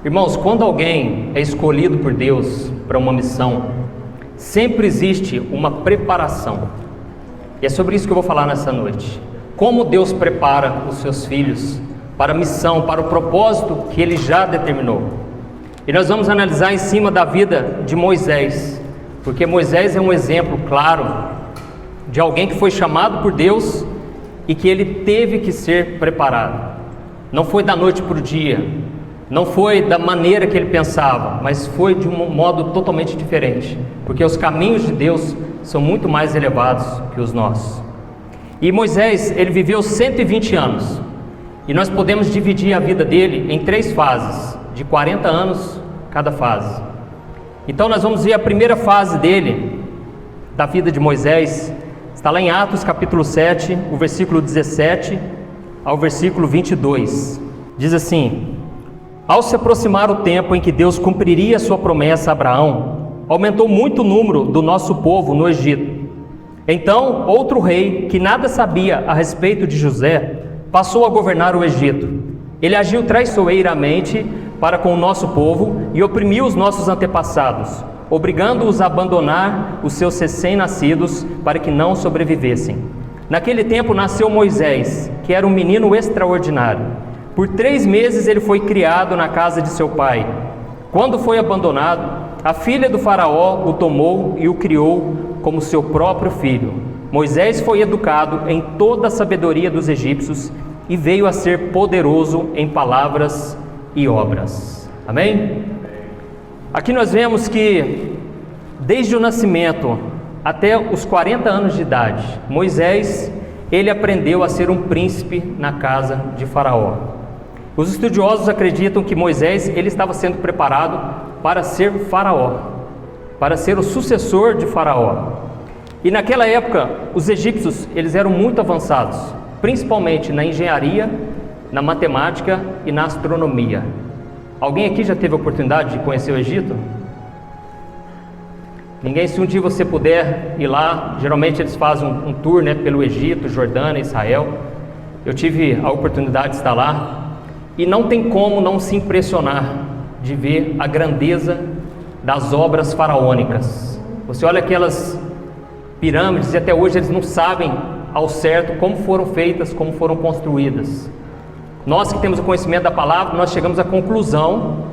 Irmãos, quando alguém é escolhido por Deus para uma missão, sempre existe uma preparação. E é sobre isso que eu vou falar nessa noite. Como Deus prepara os seus filhos para a missão, para o propósito que Ele já determinou. E nós vamos analisar em cima da vida de Moisés, porque Moisés é um exemplo claro de alguém que foi chamado por Deus e que ele teve que ser preparado. Não foi da noite para o dia, não foi da maneira que ele pensava, mas foi de um modo totalmente diferente, porque os caminhos de Deus são muito mais elevados que os nossos. E Moisés, ele viveu 120 anos, e nós podemos dividir a vida dele em 3 fases, de 40 anos cada fase. Então nós vamos ver a primeira fase dele, da vida de Moisés, está lá em Atos capítulo 7, o versículo 17 ao versículo 22. Diz assim: ao se aproximar o tempo em que Deus cumpriria sua promessa a Abraão, aumentou muito o número do nosso povo no Egito. Então, outro rei, que nada sabia a respeito de José, passou a governar o Egito. Ele agiu traiçoeiramente para com o nosso povo e oprimiu os nossos antepassados, obrigando-os a abandonar os seus recém-nascidos para que não sobrevivessem. Naquele tempo nasceu Moisés, que era um menino extraordinário. Por 3 meses ele foi criado na casa de seu pai. Quando foi abandonado, a filha do faraó o tomou e o criou como seu próprio filho. Moisés foi educado em toda a sabedoria dos egípcios e veio a ser poderoso em palavras e obras. Amém? Aqui nós vemos que desde o nascimento até os 40 anos de idade, Moisés, ele aprendeu a ser um príncipe na casa de Faraó. Os estudiosos acreditam que Moisés, ele estava sendo preparado para ser Faraó, para ser o sucessor de Faraó. E naquela época, os egípcios, eles eram muito avançados, principalmente na engenharia, na matemática e na astronomia. Alguém aqui já teve a oportunidade de conhecer o Egito? Ninguém? Se um dia você puder ir lá, geralmente eles fazem um tour, pelo Egito, Jordânia, Israel. Eu tive a oportunidade de estar lá e não tem como não se impressionar de ver a grandeza das obras faraônicas. Você olha aquelas pirâmides e até hoje eles não sabem ao certo como foram feitas, como foram construídas. Nós que temos o conhecimento da palavra, nós chegamos à conclusão,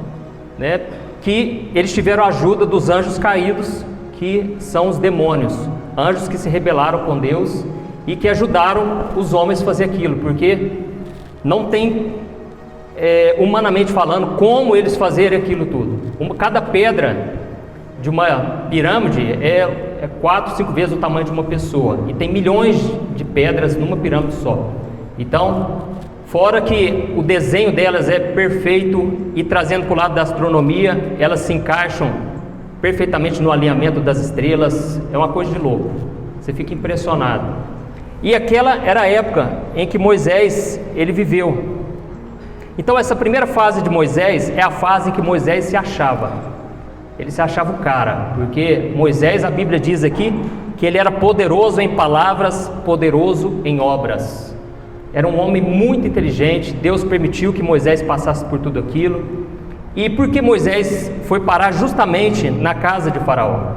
que eles tiveram a ajuda dos anjos caídos, que são os demônios, anjos que se rebelaram com Deus e que ajudaram os homens a fazer aquilo, porque não tem, humanamente falando, como eles fazerem aquilo tudo. Cada pedra de uma pirâmide é 4, 5 vezes o tamanho de uma pessoa, e tem milhões de pedras numa pirâmide só. Então, fora que o desenho delas é perfeito e trazendo para o lado da astronomia, elas se encaixam perfeitamente no alinhamento das estrelas, é uma coisa de louco, você fica impressionado. E aquela era a época em que Moisés, ele viveu. Então essa primeira fase de Moisés é a fase em que Moisés se achava. Ele se achava o cara, porque Moisés, a Bíblia diz aqui, que ele era poderoso em palavras, poderoso em obras. Era um homem muito inteligente, Deus permitiu que Moisés passasse por tudo aquilo. E por que Moisés foi parar justamente na casa de Faraó?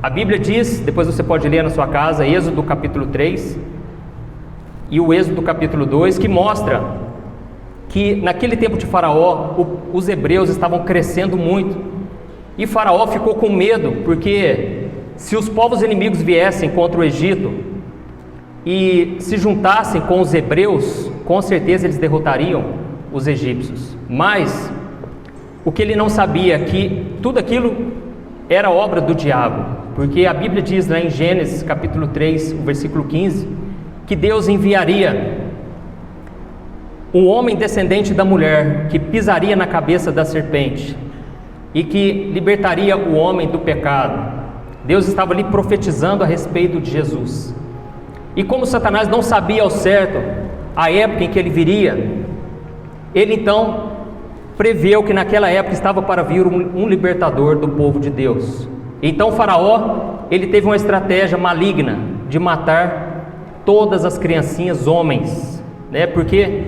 A Bíblia diz, depois você pode ler na sua casa, Êxodo capítulo 3 e o Êxodo capítulo 2, que mostra que naquele tempo de Faraó, os hebreus estavam crescendo muito. E Faraó ficou com medo, porque se os povos inimigos viessem contra o Egito e se juntassem com os hebreus, com certeza eles derrotariam os egípcios. Mas o que ele não sabia é que tudo aquilo era obra do diabo, porque a Bíblia diz lá em Gênesis capítulo 3, o versículo 15, que Deus enviaria um homem descendente da mulher que pisaria na cabeça da serpente e que libertaria o homem do pecado. Deus estava ali profetizando a respeito de Jesus. E como Satanás não sabia ao certo a época em que ele viria, ele então preveu que naquela época estava para vir um libertador do povo de Deus. Então Faraó, ele teve uma estratégia maligna de matar todas as criancinhas homens, porque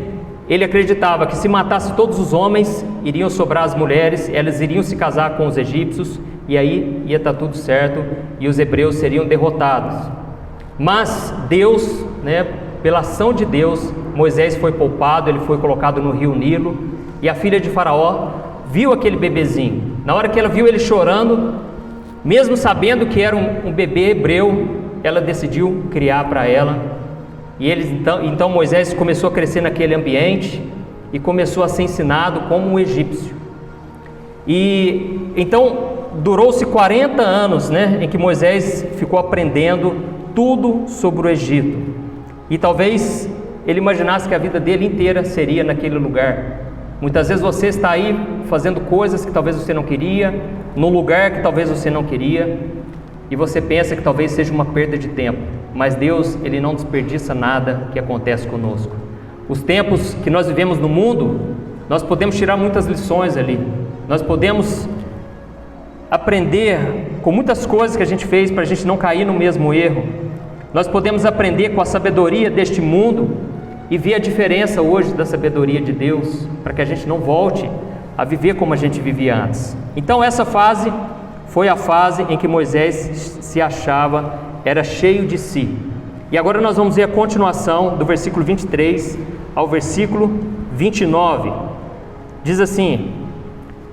ele acreditava que se matasse todos os homens, iriam sobrar as mulheres, elas iriam se casar com os egípcios, e aí ia estar tudo certo, e os hebreus seriam derrotados. Mas Deus, pela ação de Deus, Moisés foi poupado, ele foi colocado no rio Nilo, e a filha de Faraó viu aquele bebezinho. Na hora que ela viu ele chorando, mesmo sabendo que era um bebê hebreu, ela decidiu criar para ela. E então Moisés começou a crescer naquele ambiente e começou a ser ensinado como um egípcio. E então durou-se 40 anos, em que Moisés ficou aprendendo tudo sobre o Egito. E talvez ele imaginasse que a vida dele inteira seria naquele lugar. Muitas vezes você está aí fazendo coisas que talvez você não queria, num lugar que talvez você não queria, e você pensa que talvez seja uma perda de tempo. Mas Deus, Ele não desperdiça nada que acontece conosco. Os tempos que nós vivemos no mundo, nós podemos tirar muitas lições ali. Nós podemos aprender com muitas coisas que a gente fez para a gente não cair no mesmo erro. Nós podemos aprender com a sabedoria deste mundo e ver a diferença hoje da sabedoria de Deus, para que a gente não volte a viver como a gente vivia antes. Então essa fase foi a fase em que Moisés se achava, era cheio de si. E agora nós vamos ver a continuação do versículo 23 ao versículo 29. Diz assim: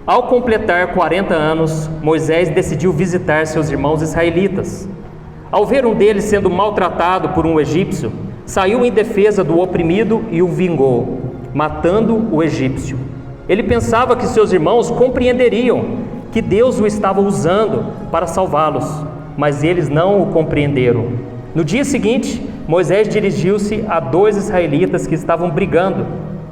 ao completar 40 anos, Moisés decidiu visitar seus irmãos israelitas. Ao ver um deles sendo maltratado por um egípcio, saiu em defesa do oprimido e o vingou, matando o egípcio. Ele pensava que seus irmãos compreenderiam que Deus o estava usando para salvá-los, mas eles não o compreenderam. No dia seguinte, Moisés dirigiu-se a 2 israelitas que estavam brigando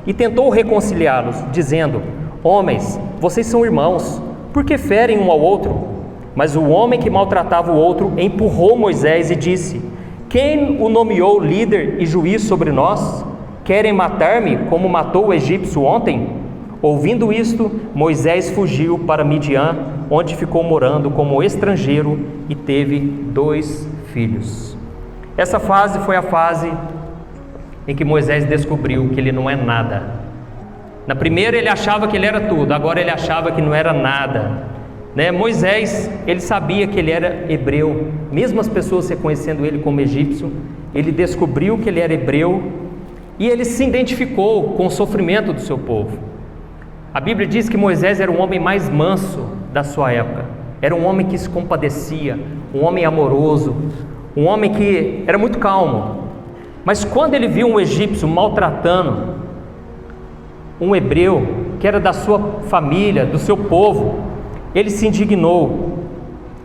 e tentou reconciliá-los, dizendo: homens, vocês são irmãos, por que ferem um ao outro? Mas o homem que maltratava o outro empurrou Moisés e disse: quem o nomeou líder e juiz sobre nós? Querem matar-me como matou o egípcio ontem? Ouvindo isto, Moisés fugiu para Midian, onde ficou morando como estrangeiro e teve 2 filhos. Essa fase foi a fase em que Moisés descobriu que ele não é nada. Na primeira ele achava que ele era tudo, agora ele achava que não era nada. Moisés, ele sabia que ele era hebreu, mesmo as pessoas reconhecendo ele como egípcio, ele descobriu que ele era hebreu e ele se identificou com o sofrimento do seu povo. A Bíblia diz que Moisés era o homem mais manso da sua época, era um homem que se compadecia, um homem amoroso, um homem que era muito calmo. Mas quando ele viu um egípcio maltratando um hebreu, que era da sua família, do seu povo, ele se indignou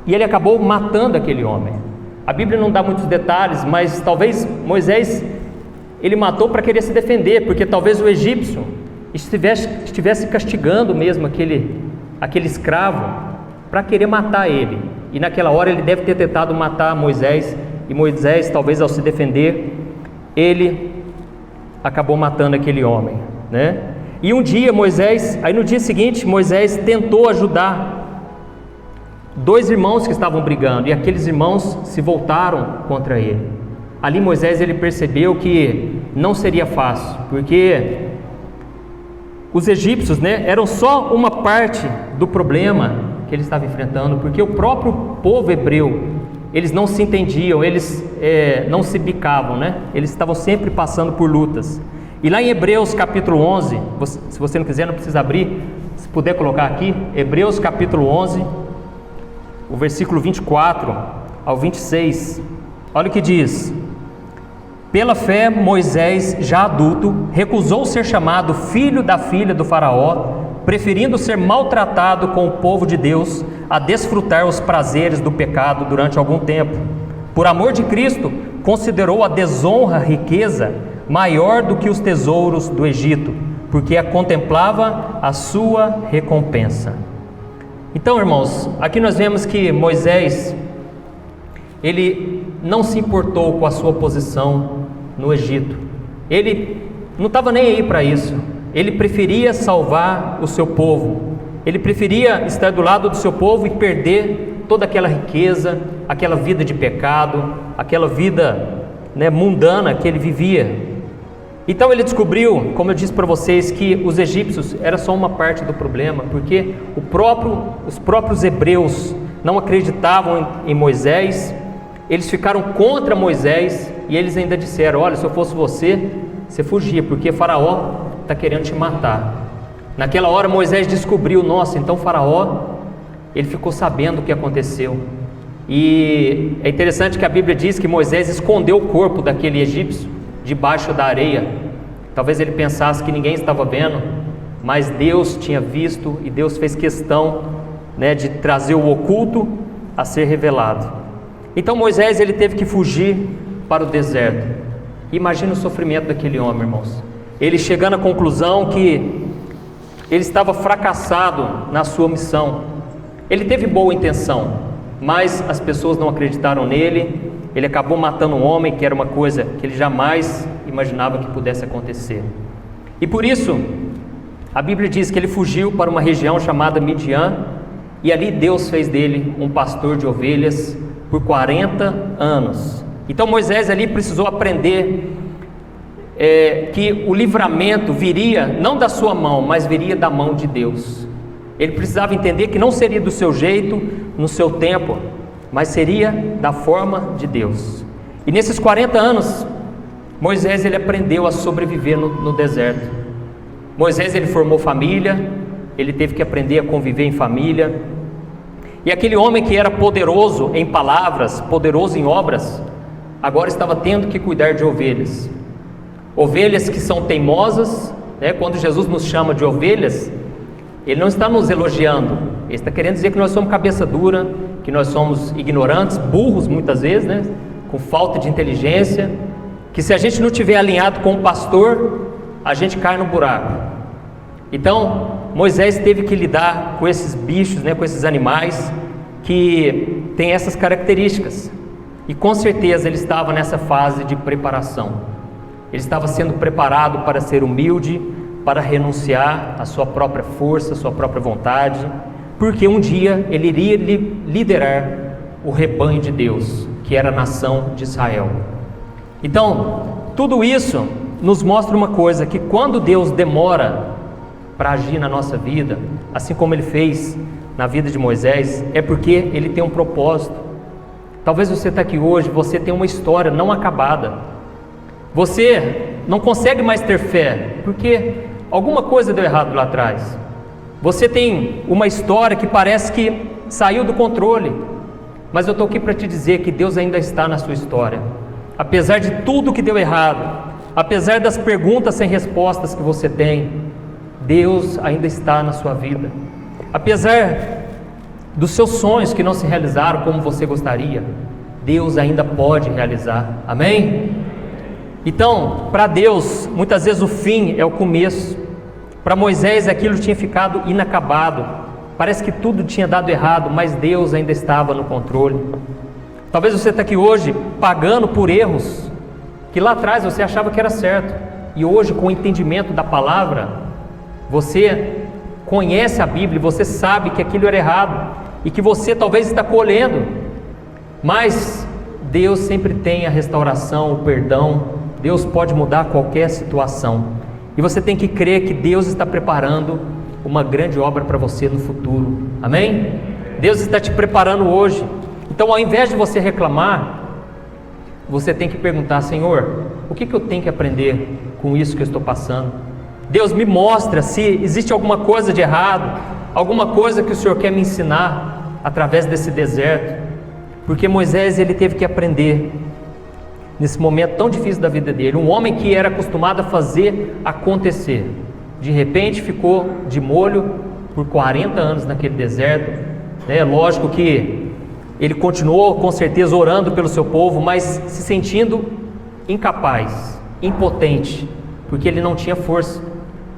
e ele acabou matando aquele homem. A Bíblia não dá muitos detalhes, mas talvez Moisés, ele matou para querer se defender, porque talvez o egípcio estivesse castigando mesmo aquele escravo para querer matar ele. E naquela hora ele deve ter tentado matar Moisés, e Moisés, talvez ao se defender, ele acabou matando aquele homem, E um dia no dia seguinte, Moisés tentou ajudar 2 irmãos que estavam brigando, e aqueles irmãos se voltaram contra ele. Ali Moisés, ele percebeu que não seria fácil, porque os egípcios, eram só uma parte do problema que ele estava enfrentando, porque o próprio povo hebreu, eles não se entendiam, eles não se bicavam, Eles estavam sempre passando por lutas. E lá em Hebreus capítulo 11, se você não quiser, não precisa abrir, se puder colocar aqui, Hebreus capítulo 11, o versículo 24 ao 26, olha o que diz: pela fé, Moisés, já adulto, recusou ser chamado filho da filha do faraó, preferindo ser maltratado com o povo de Deus a desfrutar os prazeres do pecado durante algum tempo. Por amor de Cristo, considerou a desonra riqueza maior do que os tesouros do Egito, porque contemplava a sua recompensa. Então, irmãos, aqui nós vemos que Moisés, ele não se importou com a sua posição no Egito. Ele não estava nem aí para isso. Ele preferia salvar o seu povo. Ele preferia estar do lado do seu povo e perder toda aquela riqueza, aquela vida de pecado, aquela vida mundana que ele vivia. Então ele descobriu, como eu disse para vocês, que os egípcios era só uma parte do problema, porque os próprios hebreus não acreditavam em Moisés, eles ficaram contra Moisés e eles ainda disseram: olha, se eu fosse você, você fugia, porque Faraó está querendo te matar. Naquela hora Moisés descobriu: nossa, então Faraó, ele ficou sabendo o que aconteceu. E é interessante que a Bíblia diz que Moisés escondeu o corpo daquele egípcio debaixo da areia. Talvez ele pensasse que ninguém estava vendo, mas Deus tinha visto e Deus fez questão, de trazer o oculto a ser revelado. Então Moisés, ele teve que fugir para o deserto. Imagina o sofrimento daquele homem, irmãos. Ele chegando à conclusão que ele estava fracassado na sua missão. Ele teve boa intenção, mas as pessoas não acreditaram nele. Ele acabou matando um homem, que era uma coisa que ele jamais imaginava que pudesse acontecer. E por isso, a Bíblia diz que ele fugiu para uma região chamada Midian, e ali Deus fez dele um pastor de ovelhas por 40 anos. Então Moisés ali precisou aprender que o livramento viria não da sua mão, mas viria da mão de Deus. Ele precisava entender que não seria do seu jeito, no seu tempo, mas seria da forma de Deus. E nesses 40 anos, Moisés ele aprendeu a sobreviver no deserto. Moisés ele formou família, ele teve que aprender a conviver em família. E aquele homem que era poderoso em palavras, poderoso em obras, agora estava tendo que cuidar de ovelhas. Ovelhas que são teimosas, quando Jesus nos chama de ovelhas, Ele não está nos elogiando, Ele está querendo dizer que nós somos cabeça dura, que nós somos ignorantes, burros muitas vezes, com falta de inteligência, que se a gente não estiver alinhado com o pastor, a gente cai no buraco. Então, Moisés teve que lidar com esses bichos, com esses animais que têm essas características. E com certeza ele estava nessa fase de preparação. Ele estava sendo preparado para ser humilde, para renunciar à sua própria força, à sua própria vontade, porque um dia ele iria liderar o rebanho de Deus, que era a nação de Israel. Então, tudo isso nos mostra uma coisa, que quando Deus demora para agir na nossa vida, assim como Ele fez na vida de Moisés, é porque Ele tem um propósito. Talvez você está aqui hoje, você tem uma história não acabada. Você não consegue mais ter fé, porque alguma coisa deu errado lá atrás. Você tem uma história que parece que saiu do controle, mas eu estou aqui para te dizer que Deus ainda está na sua história. Apesar de tudo que deu errado, apesar das perguntas sem respostas que você tem, Deus ainda está na sua vida. Apesar dos seus sonhos que não se realizaram como você gostaria, Deus ainda pode realizar. Amém? Então, para Deus, muitas vezes o fim é o começo. Para Moisés aquilo tinha ficado inacabado. Parece que tudo tinha dado errado, mas Deus ainda estava no controle. Talvez você está aqui hoje pagando por erros que lá atrás você achava que era certo. E hoje, com o entendimento da palavra, você conhece a Bíblia, você sabe que aquilo era errado e que você talvez está colhendo. Mas Deus sempre tem a restauração, o perdão. Deus pode mudar qualquer situação. E você tem que crer que Deus está preparando uma grande obra para você no futuro. Amém? Deus está te preparando hoje. Então, ao invés de você reclamar, você tem que perguntar: Senhor, o que eu tenho que aprender com isso que eu estou passando? Deus, me mostra se existe alguma coisa de errado, alguma coisa que o Senhor quer me ensinar através desse deserto. Porque Moisés, ele teve que aprender nesse momento tão difícil da vida dele. Um homem que era acostumado a fazer acontecer, de repente ficou de molho por 40 anos naquele deserto. Lógico que ele continuou com certeza orando pelo seu povo, mas se sentindo incapaz, impotente, porque ele não tinha força.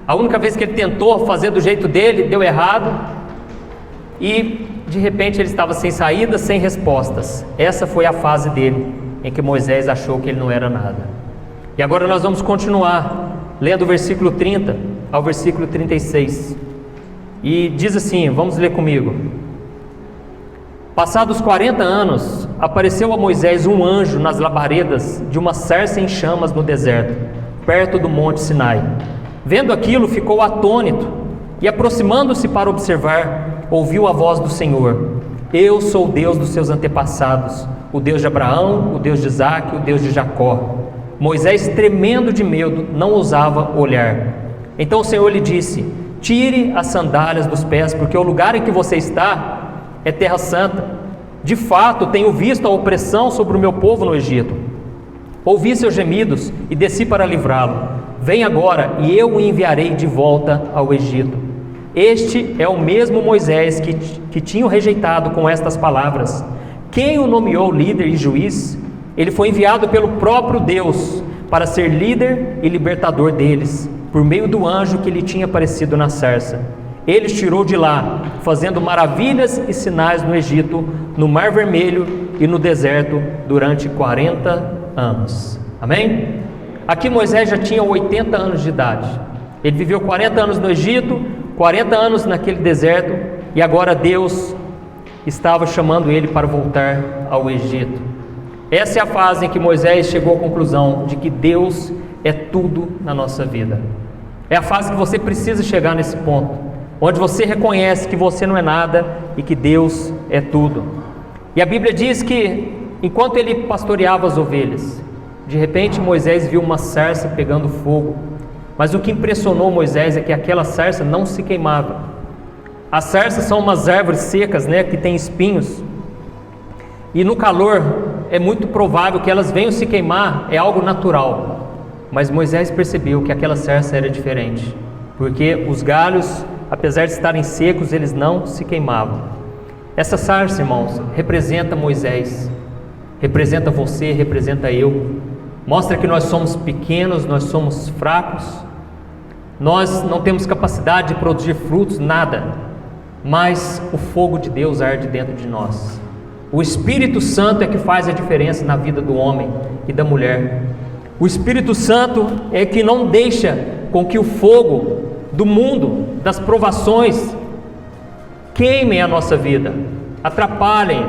A única vez que ele tentou fazer do jeito dele, deu errado, e de repente ele estava sem saída, sem respostas. Essa foi a fase dele, em que Moisés achou que ele não era nada. E agora nós vamos continuar lendo o versículo 30 ao versículo 36. E diz assim, vamos ler comigo. Passados 40 anos, apareceu a Moisés um anjo nas labaredas de uma sarça em chamas no deserto. perto do monte Sinai. Vendo aquilo, ficou atônito e, aproximando-se para observar, ouviu a voz do Senhor: Eu sou o Deus dos seus antepassados, o Deus de Abraão, o Deus de Isaque, o Deus de Jacó. Moisés, tremendo de medo, não ousava olhar. Então o Senhor lhe disse: Tire as sandálias dos pés, porque o lugar em que você está é terra santa. De fato, tenho visto a opressão sobre o meu povo no Egito. Ouvi seus gemidos e desci para livrá-lo. Vem agora e eu o enviarei de volta ao Egito. Este é o mesmo Moisés que tinham rejeitado com estas palavras. Quem o nomeou líder e juiz? Ele foi enviado pelo próprio Deus para ser líder e libertador deles, por meio do anjo que lhe tinha aparecido na sarça. Ele os tirou de lá, fazendo maravilhas e sinais no Egito, no Mar Vermelho e no deserto durante 40 anos. Amém? Aqui Moisés já tinha 80 anos de idade. Ele viveu 40 anos no Egito, 40 anos naquele deserto, e agora Deus estava chamando ele para voltar ao Egito. Essa é a fase em que Moisés chegou à conclusão de que Deus é tudo na nossa vida. É a fase que você precisa chegar nesse ponto, onde você reconhece que você não é nada e que Deus é tudo. E a Bíblia diz que, enquanto ele pastoreava as ovelhas, de repente Moisés viu uma sarça pegando fogo. Mas o que impressionou Moisés é que aquela sarça não se queimava. As sarças são umas árvores secas, que têm espinhos. E no calor é muito provável que elas venham se queimar, é algo natural. Mas Moisés percebeu que aquela sarça era diferente, porque os galhos, apesar de estarem secos, eles não se queimavam. Essa sarça, irmãos, representa Moisés, representa você, representa eu. Mostra que nós somos pequenos, nós somos fracos, nós não temos capacidade de produzir frutos, nada, mas o fogo de Deus arde dentro de nós. O Espírito Santo é que faz a diferença na vida do homem e da mulher. O Espírito Santo é que não deixa com que o fogo do mundo, das provações, queimem a nossa vida, atrapalhem,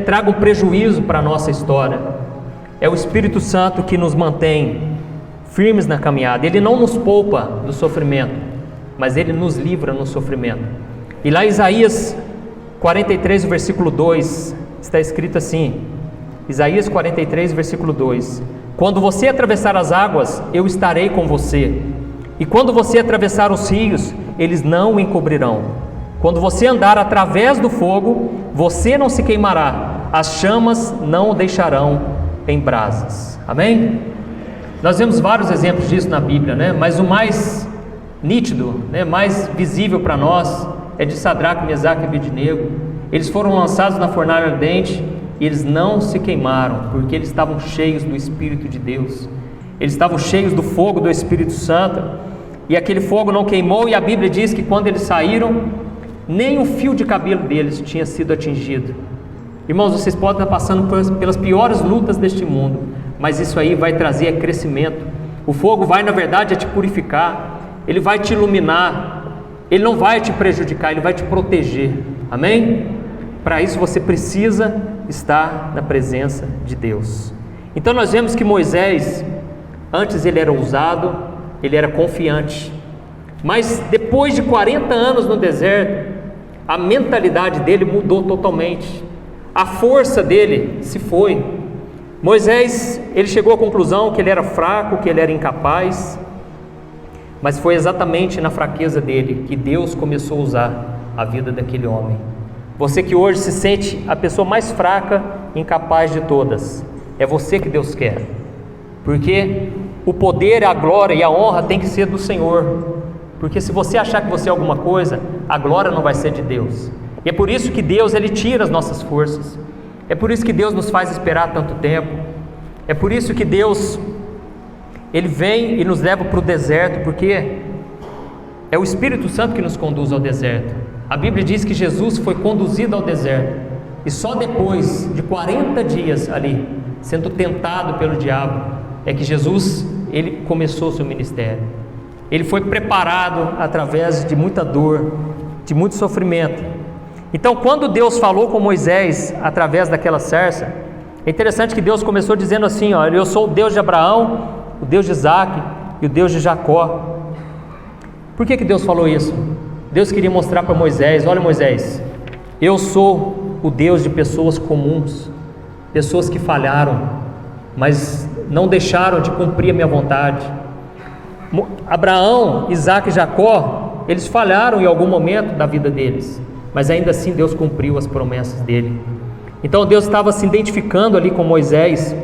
tragam prejuízo para a nossa história. É o Espírito Santo que nos mantém firmes na caminhada. Ele não nos poupa do sofrimento, mas Ele nos livra no sofrimento. E lá em Isaías 43, versículo 2, está escrito assim, Isaías 43, versículo 2: Quando você atravessar as águas, eu estarei com você, e quando você atravessar os rios, eles não o encobrirão. Quando você andar através do fogo, você não se queimará, as chamas não o deixarão em brasas. Amém? Nós vemos vários exemplos disso na Bíblia, mas o mais nítido, mais visível para nós é de Sadraque, Mesaque e Abednego. Eles foram lançados na fornalha ardente e eles não se queimaram, porque eles estavam cheios do Espírito de Deus. Eles estavam cheios do fogo do Espírito Santo, e aquele fogo não queimou, e a Bíblia diz que quando eles saíram, nem um fio de cabelo deles tinha sido atingido. Irmãos, vocês podem estar passando pelas piores lutas deste mundo, mas isso aí vai trazer crescimento. O fogo vai, na verdade, te purificar, ele vai te iluminar, ele não vai te prejudicar, ele vai te proteger. Amém? Para isso você precisa estar na presença de Deus. Então nós vemos que Moisés, antes ele era ousado, ele era confiante, mas depois de 40 anos no deserto, a mentalidade dele mudou totalmente. A força dele se foi. Moisés, ele chegou à conclusão que ele era fraco, que ele era incapaz, mas foi exatamente na fraqueza dele que Deus começou a usar a vida daquele homem. Você que hoje se sente a pessoa mais fraca e incapaz de todas, é você que Deus quer, porque o poder, a glória e a honra tem que ser do Senhor, porque se você achar que você é alguma coisa, a glória não vai ser de Deus. E é por isso que Deus, Ele tira as nossas forças. É por isso que Deus nos faz esperar tanto tempo. É por isso que Deus, Ele vem e nos leva para o deserto, porque é o Espírito Santo que nos conduz ao deserto. A Bíblia diz que Jesus foi conduzido ao deserto, e só depois de 40 dias ali, sendo tentado pelo diabo, é que Jesus, Ele começou o seu ministério. Ele foi preparado através de muita dor, de muito sofrimento. Então, quando Deus falou com Moisés através daquela sarça, é interessante que Deus começou dizendo assim: eu sou o Deus de Abraão, o Deus de Isaque e o Deus de Jacó. Por que Deus falou isso? Deus queria mostrar para Moisés: olha, Moisés, eu sou o Deus de pessoas comuns, pessoas que falharam, mas não deixaram de cumprir a minha vontade. Abraão, Isaac e Jacó, eles falharam em algum momento da vida deles, mas ainda assim Deus cumpriu as promessas dele. Então Deus estava se identificando ali com Moisés.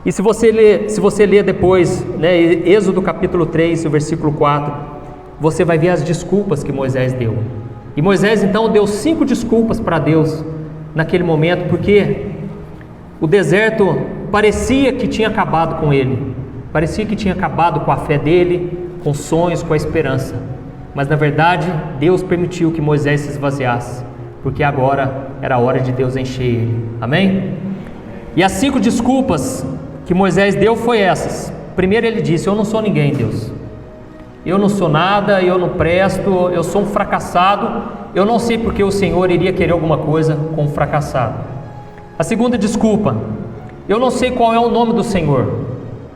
E se você ler depois, né, Êxodo capítulo 3, o versículo 4, você vai ver as desculpas que Moisés deu. E Moisés então deu 5 desculpas para Deus naquele momento, porque o deserto parecia que tinha acabado com ele, parecia que tinha acabado com a fé dele, com os sonhos, com a esperança. Mas na verdade Deus permitiu que Moisés se esvaziasse, porque agora era a hora de Deus encher ele. Amém? E as 5 desculpas que Moisés deu foi essas. Primeiro ele disse: eu não sou ninguém, Deus, eu não sou nada, eu não presto, eu sou um fracassado, eu não sei porque o Senhor iria querer alguma coisa com um fracassado. A segunda desculpa: eu não sei qual é o nome do Senhor.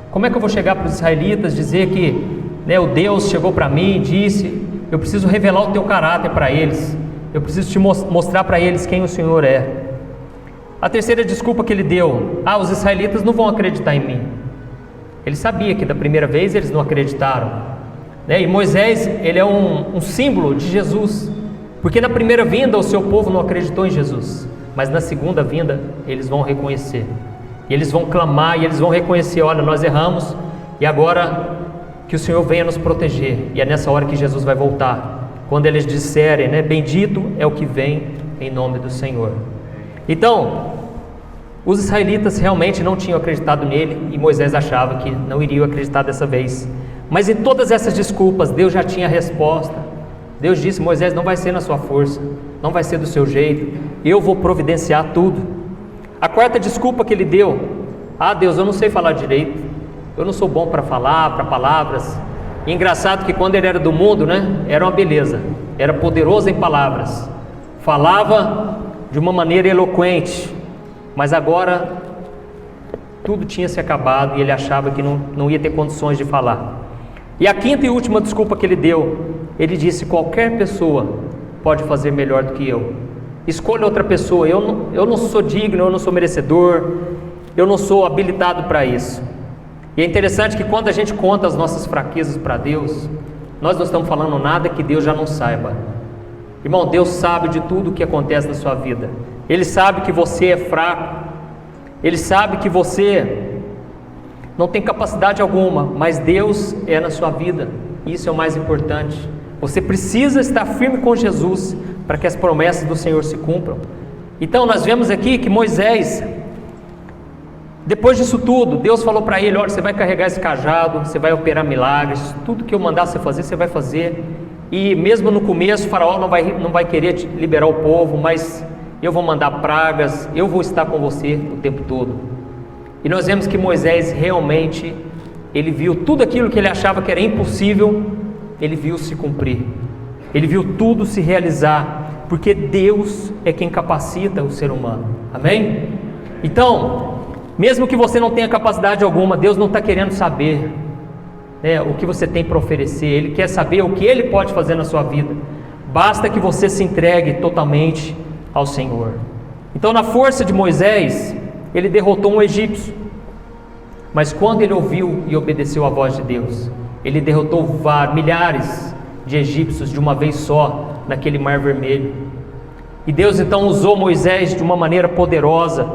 Como é que eu vou chegar para os israelitas, dizer que, né, o Deus chegou para mim e disse: eu preciso revelar o teu caráter para eles, eu preciso te mostrar para eles quem o Senhor é. A terceira desculpa que ele deu: os israelitas não vão acreditar em mim. Ele sabia que da primeira vez eles não acreditaram, né? E Moisés, ele é um símbolo de Jesus, porque na primeira vinda o seu povo não acreditou em Jesus, mas na segunda vinda eles vão reconhecer, e eles vão clamar, e eles vão reconhecer: olha, nós erramos, e agora que o Senhor venha nos proteger. E é nessa hora que Jesus vai voltar, quando eles disserem, né, bendito é o que vem em nome do Senhor. Então, os israelitas realmente não tinham acreditado nele, e Moisés achava que não iriam acreditar dessa vez. Mas em todas essas desculpas, Deus já tinha a resposta. Deus disse: Moisés, não vai ser na sua força, não vai ser do seu jeito, eu vou providenciar tudo. A quarta desculpa que ele deu: Deus, eu não sei falar direito, eu não sou bom para falar, para palavras. E engraçado que quando ele era do mundo, né, era uma beleza, era poderoso em palavras, falava de uma maneira eloquente, mas agora tudo tinha se acabado e ele achava que não ia ter condições de falar. E a quinta e última desculpa que ele deu, ele disse: qualquer pessoa pode fazer melhor do que eu, escolha outra pessoa, eu não sou digno, eu não sou merecedor, eu não sou habilitado para isso. E é interessante que quando a gente conta as nossas fraquezas para Deus, nós não estamos falando nada que Deus já não saiba. Irmão, Deus sabe de tudo o que acontece na sua vida. Ele sabe que você é fraco, Ele sabe que você não tem capacidade alguma, mas Deus é na sua vida, isso é o mais importante. Você precisa estar firme com Jesus para que as promessas do Senhor se cumpram. Então nós vemos aqui que Moisés, depois disso tudo, Deus falou para ele: olha, você vai carregar esse cajado, você vai operar milagres, tudo que eu mandar você fazer, você vai fazer. E mesmo no começo, o faraó não vai querer liberar o povo, mas eu vou mandar pragas, eu vou estar com você o tempo todo. E nós vemos que Moisés realmente, ele viu tudo aquilo que ele achava que era impossível, ele viu se cumprir, ele viu tudo se realizar, porque Deus é quem capacita o ser humano. Amém? Então, mesmo que você não tenha capacidade alguma, Deus não está querendo saber, né, o que você tem para oferecer. Ele quer saber o que Ele pode fazer na sua vida. Basta que você se entregue totalmente ao Senhor. Então, na força de Moisés, ele derrotou um egípcio, mas quando ele ouviu e obedeceu à voz de Deus, ele derrotou milhares de egípcios de uma vez só naquele mar vermelho. E Deus então usou Moisés de uma maneira poderosa,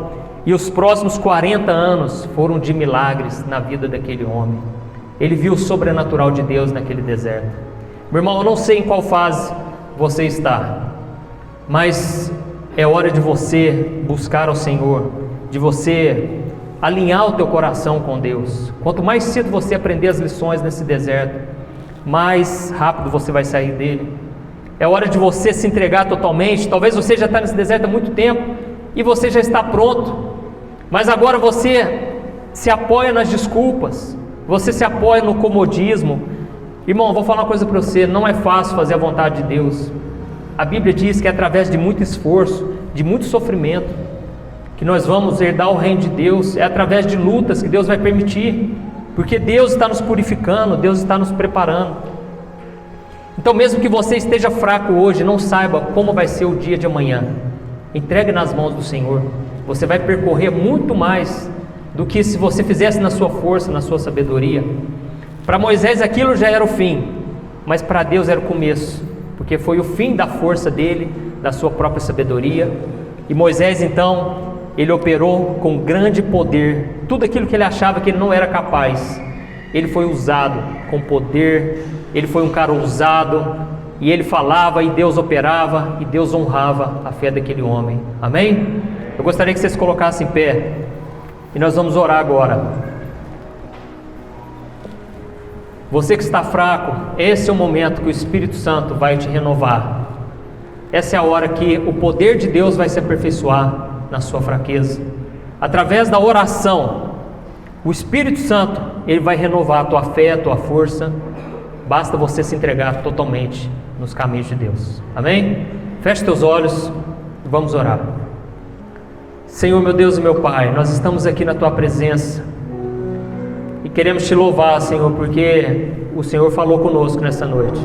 e os próximos 40 anos foram de milagres na vida daquele homem. Ele viu o sobrenatural de Deus naquele deserto. Meu irmão, eu não sei em qual fase você está, mas é hora de você buscar ao Senhor, de você alinhar o teu coração com Deus. Quanto mais cedo você aprender as lições nesse deserto, mais rápido você vai sair dele. É hora de você se entregar totalmente. Talvez você já está nesse deserto há muito tempo e você já está pronto, mas agora você se apoia nas desculpas, você se apoia no comodismo. Irmão, vou falar uma coisa para você: não é fácil fazer a vontade de Deus. A Bíblia diz que é através de muito esforço, de muito sofrimento, que nós vamos herdar o reino de Deus. É através de lutas que Deus vai permitir. porque Deus está nos purificando, Deus está nos preparando. Então, mesmo que você esteja fraco hoje, não saiba como vai ser o dia de amanhã, entregue nas mãos do Senhor. Você vai percorrer muito mais do que se você fizesse na sua força, na sua sabedoria. Para Moisés aquilo já era o fim, mas para Deus era o começo, porque foi o fim da força dele, da sua própria sabedoria. E Moisés então, ele operou com grande poder, tudo aquilo que ele achava que ele não era capaz, ele foi usado com poder, ele foi um cara ousado, e ele falava e Deus operava, e Deus honrava a fé daquele homem. Amém? Eu gostaria que vocês se colocassem em pé, e nós vamos orar agora. Você que está fraco, esse é o momento que o Espírito Santo vai te renovar. Essa é a hora que o poder de Deus vai se aperfeiçoar na sua fraqueza. Através da oração, o Espírito Santo, ele vai renovar a tua fé, a tua força. Basta você se entregar totalmente nos caminhos de Deus. Amém? Feche teus olhos e vamos orar. Senhor, meu Deus e meu Pai, nós estamos aqui na tua presença e queremos te louvar, Senhor, porque o Senhor falou conosco nessa noite.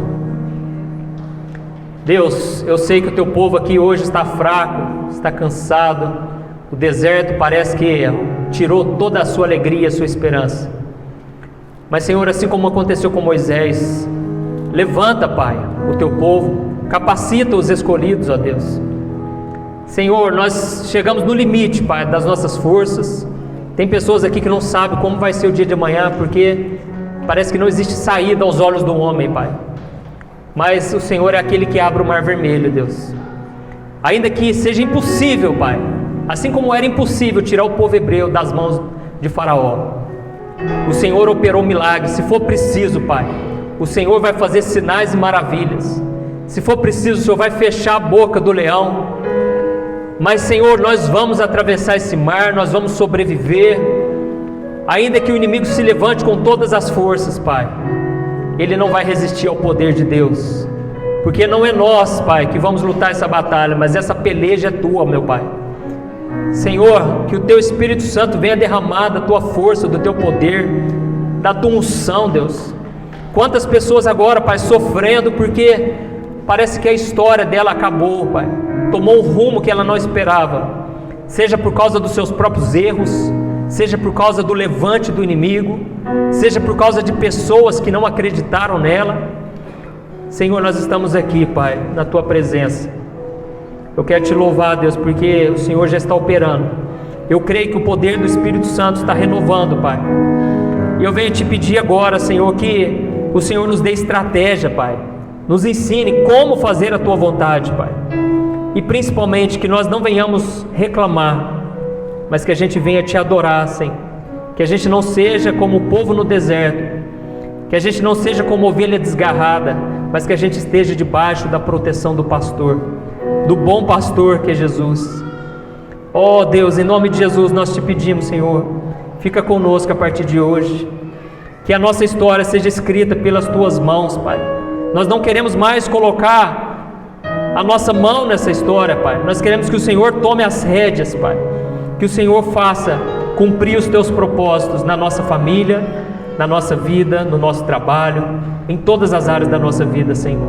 Deus, eu sei que o teu povo aqui hoje está fraco, está cansado, o deserto parece que tirou toda a sua alegria, a sua esperança. Mas, Senhor, assim como aconteceu com Moisés, levanta, Pai, o teu povo, capacita os escolhidos, ó Deus. Senhor, nós chegamos no limite, Pai, das nossas forças. Tem pessoas aqui que não sabem como vai ser o dia de amanhã, porque parece que não existe saída aos olhos do homem, Pai. Mas o Senhor é aquele que abre o mar vermelho, Deus. Ainda que seja impossível, Pai, assim como era impossível tirar o povo hebreu das mãos de Faraó, o Senhor operou milagres. Se for preciso, Pai, o Senhor vai fazer sinais e maravilhas. Se for preciso, o Senhor vai fechar a boca do leão. Mas, Senhor, nós vamos atravessar esse mar, nós vamos sobreviver. Ainda que o inimigo se levante com todas as forças, Pai, ele não vai resistir ao poder de Deus, porque não é nós, Pai, que vamos lutar essa batalha, mas essa peleja é tua, meu Pai. Senhor, que o teu Espírito Santo venha derramar da tua força, do teu poder, da tua unção, Deus. Quantas pessoas agora, Pai, sofrendo porque parece que a história dela acabou, Pai, tomou um rumo que ela não esperava, seja por causa dos seus próprios erros, seja por causa do levante do inimigo, seja por causa de pessoas que não acreditaram nela. Senhor, nós estamos aqui, Pai, na tua presença. Eu quero te louvar, Deus, porque o Senhor já está operando. Eu creio que o poder do Espírito Santo está renovando, Pai. E eu venho te pedir agora, Senhor, que o Senhor nos dê estratégia, Pai. Nos ensine como fazer a tua vontade, Pai. E principalmente que nós não venhamos reclamar, mas que a gente venha te adorar, Senhor. Que a gente não seja como o povo no deserto, que a gente não seja como ovelha desgarrada, mas que a gente esteja debaixo da proteção do pastor, do bom pastor que é Jesus. Ó Deus, em nome de Jesus nós te pedimos, Senhor, fica conosco a partir de hoje, que a nossa história seja escrita pelas tuas mãos, Pai. Nós não queremos mais colocar a nossa mão nessa história, Pai. Nós queremos que o Senhor tome as rédeas, Pai. Que o Senhor faça cumprir os teus propósitos na nossa família, na nossa vida, no nosso trabalho, em todas as áreas da nossa vida, Senhor.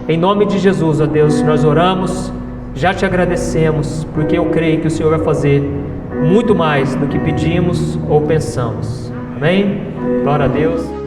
Em nome de Jesus, ó Deus, nós oramos, já te agradecemos, porque eu creio que o Senhor vai fazer muito mais do que pedimos ou pensamos. Amém? Glória a Deus.